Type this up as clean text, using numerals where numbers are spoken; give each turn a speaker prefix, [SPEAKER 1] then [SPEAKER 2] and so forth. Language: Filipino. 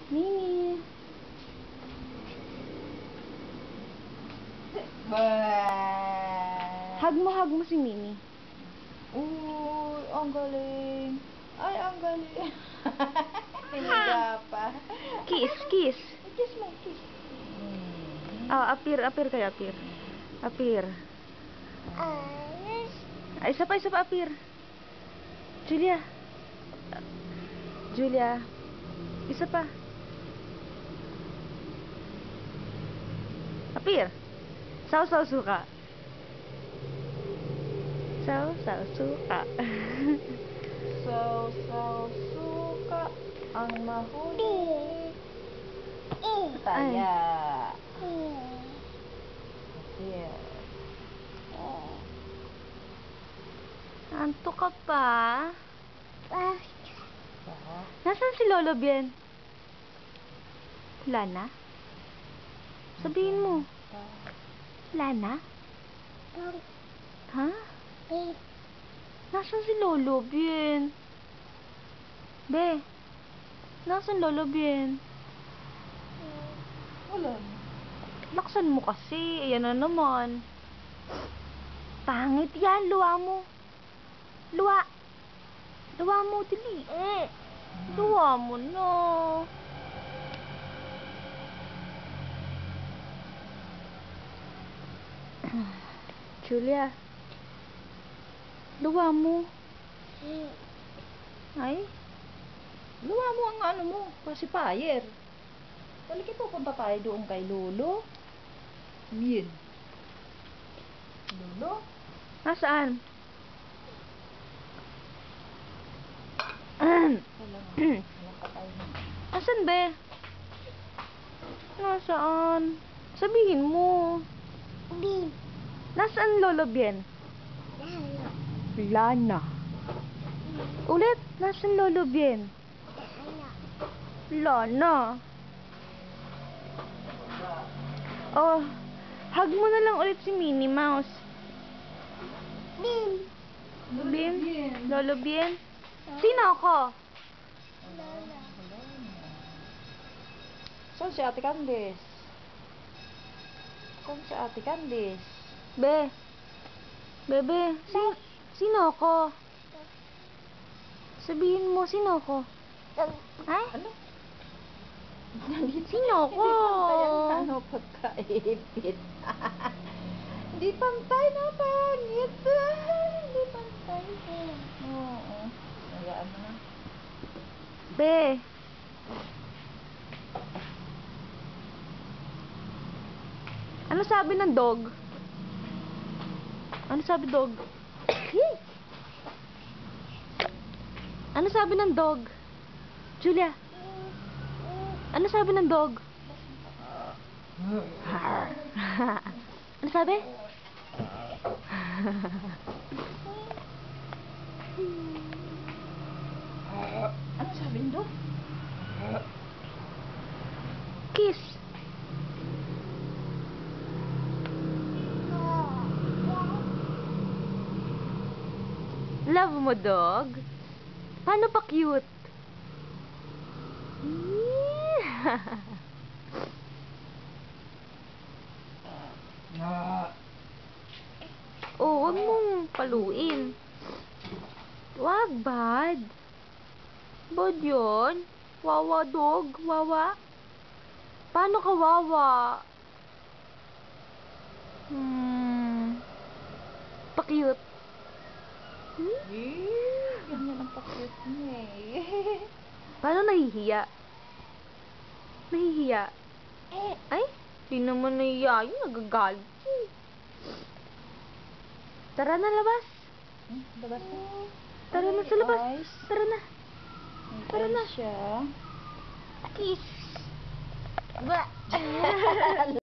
[SPEAKER 1] Mini. Hug mo si Mini.
[SPEAKER 2] Uy, ang galing. Ay, ang galing. Hiniga pa.
[SPEAKER 1] Kiss, kiss.
[SPEAKER 2] Kiss mo, kiss.
[SPEAKER 1] Appear kayo, appear. Appear. Ay, isa pa, appear. Julia. Julia. Isa pa. Appear. Saw suka. Saw suka.
[SPEAKER 2] Saw suka ang mahuli. Taya. Appear.
[SPEAKER 1] Anto ka pa? Nasaan si Lolo Bien? Wala na? Sabihin mo. Wala na? Ha? Nasaan si Lolo Bien? Be? Nasaan Lolo Bien?
[SPEAKER 2] Wala na.
[SPEAKER 1] Laksan mo kasi. Ayan na naman. Pangit yan. Luwa mo. Luwa. Luwa mo, dili. Luwa mo na. Julia. Luwa mo. Ay?
[SPEAKER 2] Luwa mo ang ano mo. Pacifier. Balik pupunta tayo doon kay Lolo. Bien. Lolo?
[SPEAKER 1] Nasaan? Asan be? Nasaan? Sabihin mo. Nasaan Lolo Bien? Lana. Ulit, nasaan Lolo Bien? Lana. Oh, hug mo na lang ulit si Minnie Mouse. Bien? Lolo Bien? Sino ako?
[SPEAKER 2] Saan si Ate Candice? Saan si Ate Candice?
[SPEAKER 1] Be. Bebe, sino ako? Sabihin mo, sino ako? Ay?
[SPEAKER 2] Ano?
[SPEAKER 1] Sino ako?
[SPEAKER 2] Hindi pantay ang ano pagkaipit. Hindi pantay na pangit. Hindi pantay. Oo. Hayaan mo na.
[SPEAKER 1] Be. Ano sabi ng dog? Ano sabi dog? Ano sabi ng dog? Julia. Ano sabi ng dog? Ano sabi?
[SPEAKER 2] Ano sabi niyo?
[SPEAKER 1] Kiss. Love mo, dog? Paano pa cute? Oh, wag mong paluin. Wag, bad. Bad yun. Wawa, dog. Wawa. Paano ka wawa? Pa-cute.
[SPEAKER 2] Ganyan ang pa-cute niya eh.
[SPEAKER 1] Paano nahihiya? Nahihiya? Ay, di naman nahihiya. Yung nagagalit. Tara na, labas.
[SPEAKER 2] Labas na.
[SPEAKER 1] Tara na sa labas. Tara na. Tara na.
[SPEAKER 2] Siya.
[SPEAKER 1] Kiss.